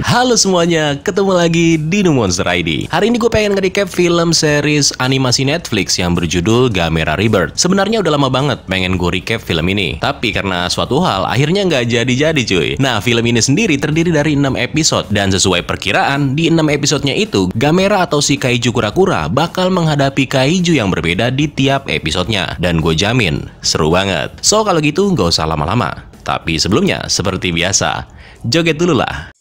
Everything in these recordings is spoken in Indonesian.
Halo semuanya, ketemu lagi di New Monster ID. Hari ini gue pengen nge-recap film series animasi Netflix yang berjudul Gamera Rebirth. Sebenarnya udah lama banget pengen gue recap film ini, tapi karena suatu hal akhirnya nggak jadi-jadi cuy. Nah, film ini sendiri terdiri dari 6 episode, dan sesuai perkiraan, di 6 episodenya itu, Gamera atau si kaiju kura-kura bakal menghadapi kaiju yang berbeda di tiap episodenya. Dan gue jamin, seru banget. So, kalau gitu nggak usah lama-lama. Tapi sebelumnya, seperti biasa, joget dulu lah.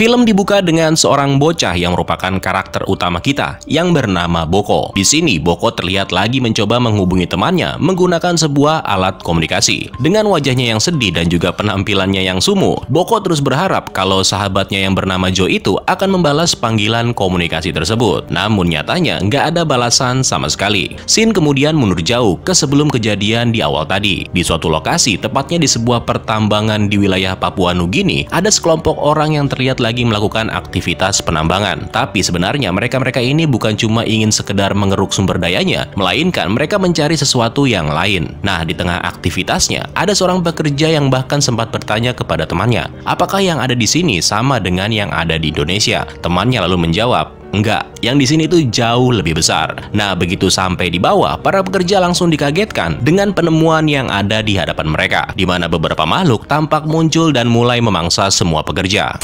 Film dibuka dengan seorang bocah yang merupakan karakter utama kita yang bernama Boko. Di sini Boko terlihat lagi mencoba menghubungi temannya menggunakan sebuah alat komunikasi. Dengan wajahnya yang sedih dan juga penampilannya yang sumuh, Boko terus berharap kalau sahabatnya yang bernama Joe itu akan membalas panggilan komunikasi tersebut. Namun nyatanya nggak ada balasan sama sekali. Scene kemudian mundur jauh ke sebelum kejadian di awal tadi. Di suatu lokasi, tepatnya di sebuah pertambangan di wilayah Papua Nugini, ada sekelompok orang yang terlihat lagi melakukan aktivitas penambangan. Tapi sebenarnya mereka ini bukan cuma ingin sekedar mengeruk sumber dayanya, melainkan mereka mencari sesuatu yang lain. Nah, di tengah aktivitasnya, ada seorang pekerja yang bahkan sempat bertanya kepada temannya, apakah yang ada di sini sama dengan yang ada di Indonesia? Temannya lalu menjawab, enggak, yang di sini itu jauh lebih besar. Nah, begitu sampai di bawah, para pekerja langsung dikagetkan dengan penemuan yang ada di hadapan mereka, di mana beberapa makhluk tampak muncul dan mulai memangsa semua pekerja.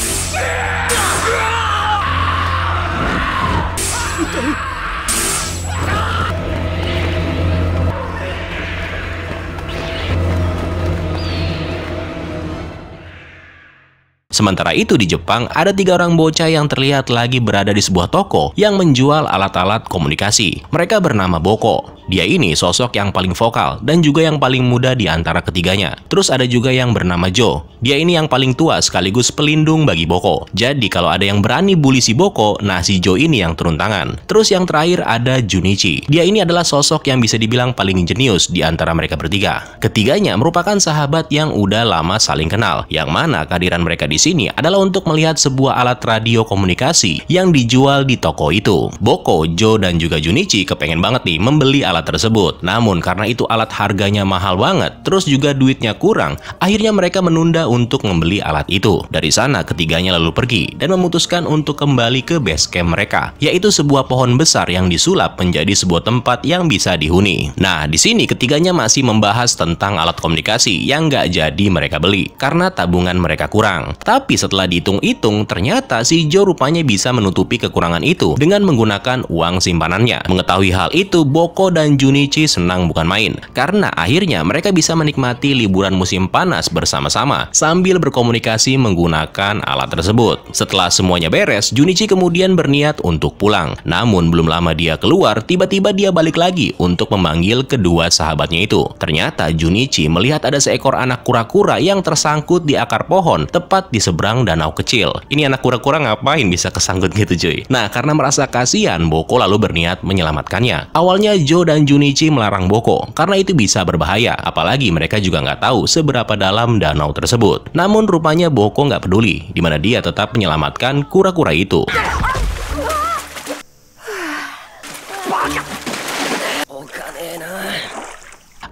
Sementara itu di Jepang, ada 3 orang bocah yang terlihat lagi berada di sebuah toko yang menjual alat-alat komunikasi. Mereka bernama Boko. Dia ini sosok yang paling vokal dan juga yang paling muda di antara ketiganya. Terus ada juga yang bernama Joe. Dia ini yang paling tua sekaligus pelindung bagi Boko. Jadi kalau ada yang berani bully si Boko, nah si Joe ini yang turun tangan. Terus yang terakhir ada Junichi. Dia ini adalah sosok yang bisa dibilang paling jenius di antara mereka bertiga. Ketiganya merupakan sahabat yang udah lama saling kenal, yang mana kehadiran mereka di sini adalah untuk melihat sebuah alat radio komunikasi yang dijual di toko itu. Boko, Joe, dan juga Junichi kepengen banget nih membeli alat tersebut. Namun karena itu alat harganya mahal banget, terus juga duitnya kurang, akhirnya mereka menunda untuk membeli alat itu. Dari sana ketiganya lalu pergi dan memutuskan untuk kembali ke base camp mereka, yaitu sebuah pohon besar yang disulap menjadi sebuah tempat yang bisa dihuni. Nah, di sini ketiganya masih membahas tentang alat komunikasi yang nggak jadi mereka beli karena tabungan mereka kurang. Tapi setelah dihitung-hitung, ternyata si Joe rupanya bisa menutupi kekurangan itu dengan menggunakan uang simpanannya. Mengetahui hal itu, Boko dan Junichi senang bukan main, karena akhirnya mereka bisa menikmati liburan musim panas bersama-sama sambil berkomunikasi menggunakan alat tersebut. Setelah semuanya beres, Junichi kemudian berniat untuk pulang. Namun belum lama dia keluar, tiba-tiba dia balik lagi untuk memanggil kedua sahabatnya itu. Ternyata Junichi melihat ada seekor anak kura-kura yang tersangkut di akar pohon tepat di seberang danau kecil. Ini anak kura-kura ngapain bisa kesangkut gitu cuy? Nah, karena merasa kasihan, Boko lalu berniat menyelamatkannya. Awalnya Joe dan Junichi melarang Boko karena itu bisa berbahaya, apalagi mereka juga nggak tahu seberapa dalam danau tersebut. Namun rupanya Boko nggak peduli, di mana dia tetap menyelamatkan kura-kura itu.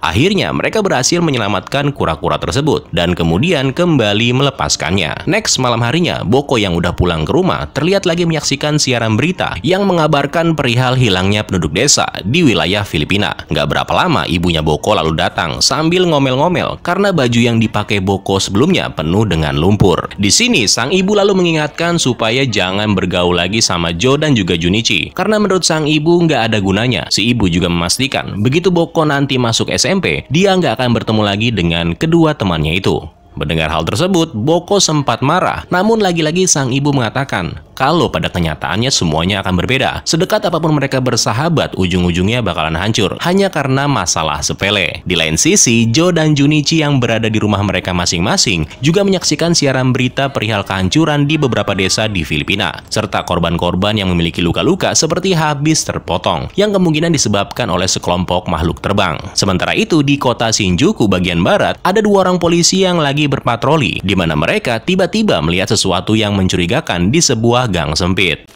Akhirnya mereka berhasil menyelamatkan kura-kura tersebut dan kemudian kembali melepaskannya. Next, malam harinya, Boko yang udah pulang ke rumah terlihat lagi menyaksikan siaran berita yang mengabarkan perihal hilangnya penduduk desa di wilayah Filipina. Nggak berapa lama ibunya Boko lalu datang sambil ngomel-ngomel karena baju yang dipakai Boko sebelumnya penuh dengan lumpur. Di sini sang ibu lalu mengingatkan supaya jangan bergaul lagi sama Joe dan juga Junichi karena menurut sang ibu nggak ada gunanya. Si ibu juga memastikan begitu Boko nanti masuk SMP, dia nggak akan bertemu lagi dengan kedua temannya itu. Mendengar hal tersebut, Boko sempat marah. Namun lagi-lagi sang ibu mengatakan kalau pada kenyataannya semuanya akan berbeda. Sedekat apapun mereka bersahabat, ujung-ujungnya bakalan hancur hanya karena masalah sepele. Di lain sisi, Joe dan Junichi yang berada di rumah mereka masing-masing juga menyaksikan siaran berita perihal kehancuran di beberapa desa di Filipina, serta korban-korban yang memiliki luka-luka seperti habis terpotong, yang kemungkinan disebabkan oleh sekelompok makhluk terbang. Sementara itu, di kota Shinjuku bagian barat, ada dua orang polisi yang lagi berpatroli, di mana mereka tiba-tiba melihat sesuatu yang mencurigakan di sebuah gang sempit.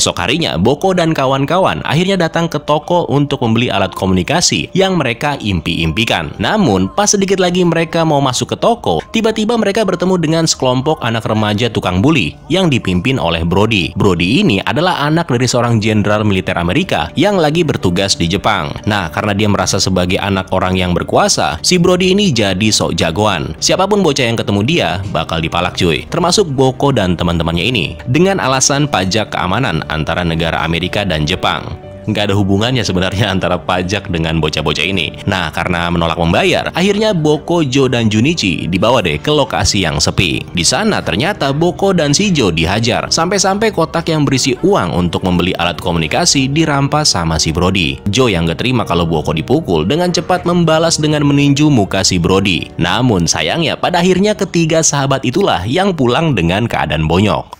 Esok harinya, Boko dan kawan-kawan akhirnya datang ke toko untuk membeli alat komunikasi yang mereka impi-impikan. Namun, pas sedikit lagi mereka mau masuk ke toko, tiba-tiba mereka bertemu dengan sekelompok anak remaja tukang bully yang dipimpin oleh Brody. Brody ini adalah anak dari seorang jenderal militer Amerika yang lagi bertugas di Jepang. Nah, karena dia merasa sebagai anak orang yang berkuasa, si Brody ini jadi sok jagoan. Siapapun bocah yang ketemu dia bakal dipalak cuy, termasuk Boko dan teman-temannya ini, dengan alasan pajak keamanan antara negara Amerika dan Jepang. Nggak ada hubungannya sebenarnya antara pajak dengan bocah-bocah ini. Nah, karena menolak membayar, akhirnya Boko, Jo, dan Junichi dibawa deh ke lokasi yang sepi. Di sana ternyata Boko dan si Jo dihajar, sampai-sampai kotak yang berisi uang untuk membeli alat komunikasi dirampas sama si Brody. Jo yang nggak terima kalau Boko dipukul dengan cepat membalas dengan meninju muka si Brody. Namun sayangnya pada akhirnya ketiga sahabat itulah yang pulang dengan keadaan bonyok.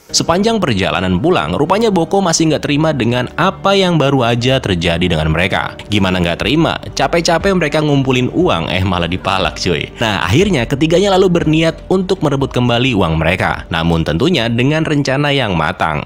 Sepanjang perjalanan pulang, rupanya Boko masih nggak terima dengan apa yang baru aja terjadi dengan mereka. Gimana nggak terima? Capek-capek mereka ngumpulin uang, malah dipalak cuy. Nah, akhirnya ketiganya lalu berniat untuk merebut kembali uang mereka. Namun tentunya dengan rencana yang matang.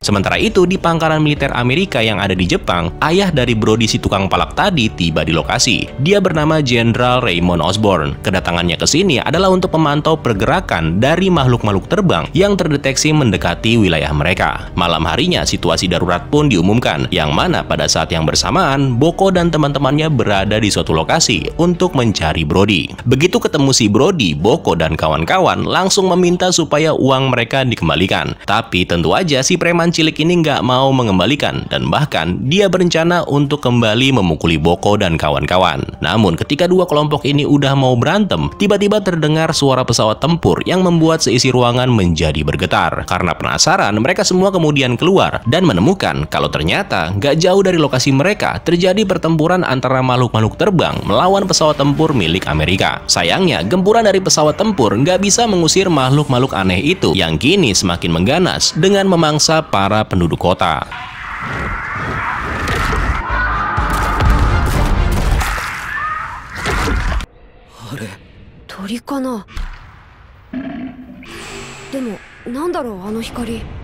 Sementara itu, di pangkalan militer Amerika yang ada di Jepang, ayah dari Brody si tukang palak tadi tiba di lokasi. Dia bernama Jenderal Raymond Osborn. Kedatangannya ke sini adalah untuk memantau pergerakan dari makhluk-makhluk terbang yang terdeteksi mendekati wilayah mereka. Malam harinya, situasi darurat pun diumumkan, yang mana pada saat yang bersamaan, Boko dan teman-temannya berada di suatu lokasi untuk mencari Brody. Begitu ketemu si Brody, Boko dan kawan-kawan langsung meminta supaya uang mereka dikembalikan. Tapi tentu aja si preman cilik ini nggak mau mengembalikan, dan bahkan dia berencana untuk kembali memukuli Boko dan kawan-kawan. Namun ketika dua kelompok ini udah mau berantem, tiba-tiba terdengar suara pesawat tempur yang membuat seisi ruangan menjadi bergetar. Karena penasaran, mereka semua kemudian keluar dan menemukan kalau ternyata nggak jauh dari lokasi mereka terjadi pertempuran antara makhluk-makhluk terbang melawan pesawat tempur milik Amerika. Sayangnya, gempuran dari pesawat tempur nggak bisa mengusir makhluk-makhluk aneh itu yang kini semakin mengganas dengan memangsa para penduduk kota.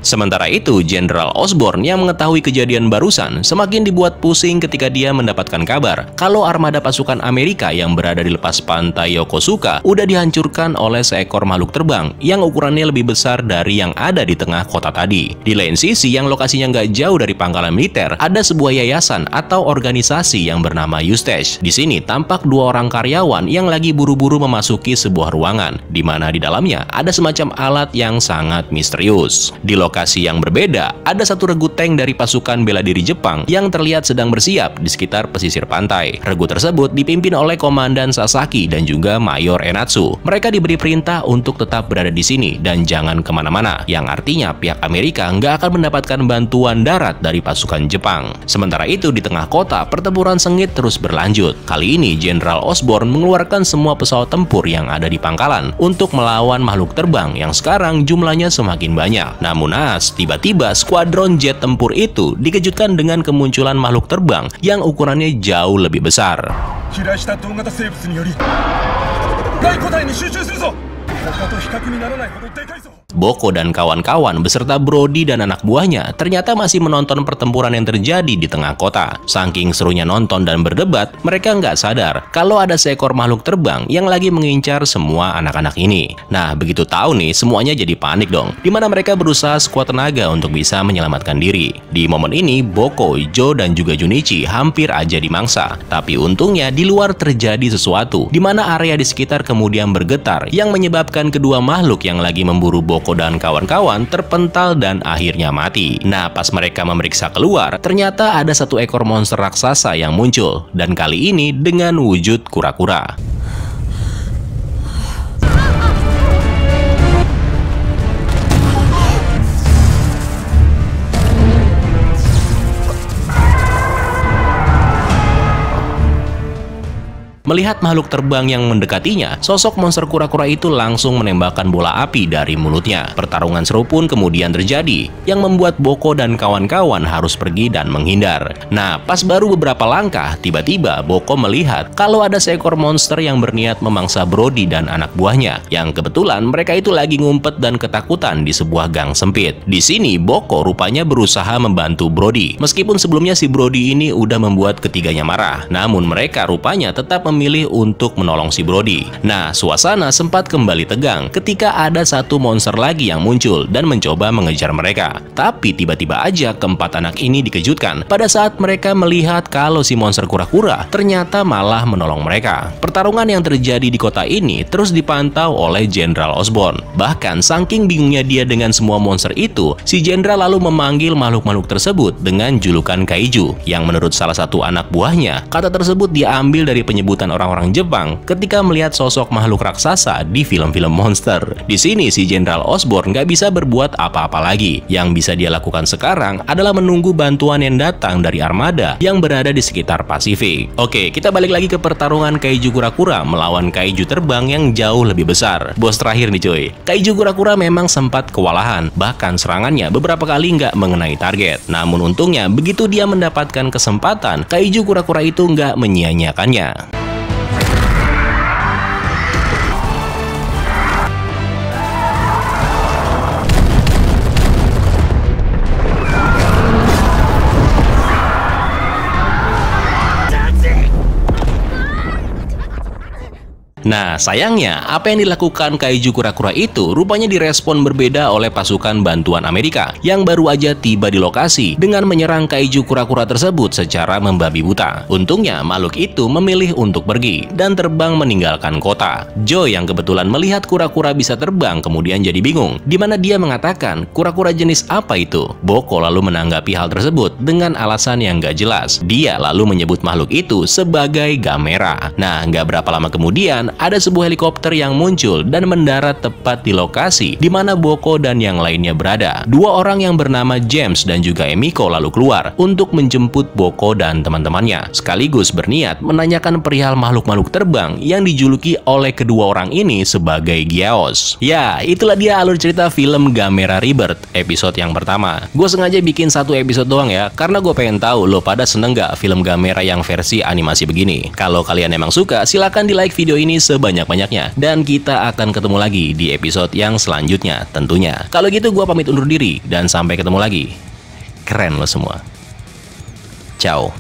Sementara itu, Jenderal Osborn yang mengetahui kejadian barusan semakin dibuat pusing ketika dia mendapatkan kabar kalau armada pasukan Amerika yang berada di lepas pantai Yokosuka udah dihancurkan oleh seekor makhluk terbang yang ukurannya lebih besar dari yang ada di tengah kota tadi. Di lain sisi, yang lokasinya nggak jauh dari pangkalan militer, ada sebuah yayasan atau organisasi yang bernama Eustace. Di sini tampak dua orang karyawan yang lagi buru-buru memasuki sebuah ruangan, di mana di dalamnya ada semacam alat yang sangat misterius. Di lokasi yang berbeda, ada satu regu tank dari pasukan bela diri Jepang yang terlihat sedang bersiap di sekitar pesisir pantai. Regu tersebut dipimpin oleh Komandan Sasaki dan juga Mayor Enatsu. Mereka diberi perintah untuk tetap berada di sini dan jangan kemana-mana, yang artinya pihak Amerika nggak akan mendapatkan bantuan darat dari pasukan Jepang. Sementara itu, di tengah kota, pertempuran sengit terus berlanjut. Kali ini, Jenderal Osborn mengeluarkan semua pesawat tempur yang ada di pangkalan untuk melawan makhluk terbang yang sekarang jumlahnya semakin banyak. Namun tiba-tiba skuadron jet tempur itu dikejutkan dengan kemunculan makhluk terbang yang ukurannya jauh lebih besar. Boko dan kawan-kawan beserta Brody dan anak buahnya ternyata masih menonton pertempuran yang terjadi di tengah kota. Saking serunya nonton dan berdebat, mereka nggak sadar kalau ada seekor makhluk terbang yang lagi mengincar semua anak-anak ini. Nah, begitu tahu nih, semuanya jadi panik dong, dimana mereka berusaha sekuat tenaga untuk bisa menyelamatkan diri. Di momen ini, Boko, Jo, dan juga Junichi hampir aja dimangsa. Tapi untungnya di luar terjadi sesuatu, dimana area di sekitar kemudian bergetar yang menyebabkan kedua makhluk yang lagi memburu Boko dan kawan-kawan terpental dan akhirnya mati. Nah, pas mereka memeriksa keluar, ternyata ada satu ekor monster raksasa yang muncul, dan kali ini dengan wujud kura-kura. Melihat makhluk terbang yang mendekatinya, sosok monster kura-kura itu langsung menembakkan bola api dari mulutnya. Pertarungan seru pun kemudian terjadi, yang membuat Boko dan kawan-kawan harus pergi dan menghindar. Nah, pas baru beberapa langkah, tiba-tiba Boko melihat kalau ada seekor monster yang berniat memangsa Brody dan anak buahnya, yang kebetulan mereka itu lagi ngumpet dan ketakutan di sebuah gang sempit. Di sini, Boko rupanya berusaha membantu Brody. Meskipun sebelumnya si Brody ini udah membuat ketiganya marah, namun mereka rupanya tetap memilih untuk menolong si Brody. Nah, suasana sempat kembali tegang ketika ada satu monster lagi yang muncul dan mencoba mengejar mereka. Tapi tiba-tiba aja keempat anak ini dikejutkan pada saat mereka melihat kalau si monster kura-kura ternyata malah menolong mereka. Pertarungan yang terjadi di kota ini terus dipantau oleh Jenderal Osborn. Bahkan saking bingungnya dia dengan semua monster itu, si Jenderal lalu memanggil makhluk-makhluk tersebut dengan julukan kaiju, yang menurut salah satu anak buahnya, kata tersebut diambil dari penyebutan orang-orang Jepang ketika melihat sosok makhluk raksasa di film-film monster. Di sini si Jenderal Osborn nggak bisa berbuat apa-apa lagi. Yang bisa dia lakukan sekarang adalah menunggu bantuan yang datang dari armada yang berada di sekitar Pasifik. Oke, kita balik lagi ke pertarungan kaiju kura-kura melawan kaiju terbang yang jauh lebih besar. Bos terakhir nih cuy. Kaiju kura-kura memang sempat kewalahan, bahkan serangannya beberapa kali nggak mengenai target. Namun untungnya begitu dia mendapatkan kesempatan, kaiju kura-kura itu nggak menyia-nyiakannya. Nah, sayangnya, apa yang dilakukan kaiju kura-kura itu rupanya direspon berbeda oleh pasukan bantuan Amerika yang baru aja tiba di lokasi dengan menyerang kaiju kura-kura tersebut secara membabi buta. Untungnya, makhluk itu memilih untuk pergi dan terbang meninggalkan kota. Joe yang kebetulan melihat kura-kura bisa terbang kemudian jadi bingung, di mana dia mengatakan kura-kura jenis apa itu. Boko lalu menanggapi hal tersebut dengan alasan yang gak jelas. Dia lalu menyebut makhluk itu sebagai Gamera. Nah, gak berapa lama kemudian, ada sebuah helikopter yang muncul dan mendarat tepat di lokasi di mana Boko dan yang lainnya berada. Dua orang yang bernama James dan juga Emiko lalu keluar untuk menjemput Boko dan teman-temannya, sekaligus berniat menanyakan perihal makhluk-makhluk terbang yang dijuluki oleh kedua orang ini sebagai Gyaos. Ya, itulah dia alur cerita film Gamera Rebirth episode yang pertama. Gue sengaja bikin satu episode doang ya, karena gue pengen tahu lo pada seneng gak film Gamera yang versi animasi begini. Kalau kalian emang suka, silahkan di like video ini sebanyak-banyaknya, dan kita akan ketemu lagi di episode yang selanjutnya tentunya. Kalau gitu gua pamit undur diri dan sampai ketemu lagi. Keren lo semua. Ciao.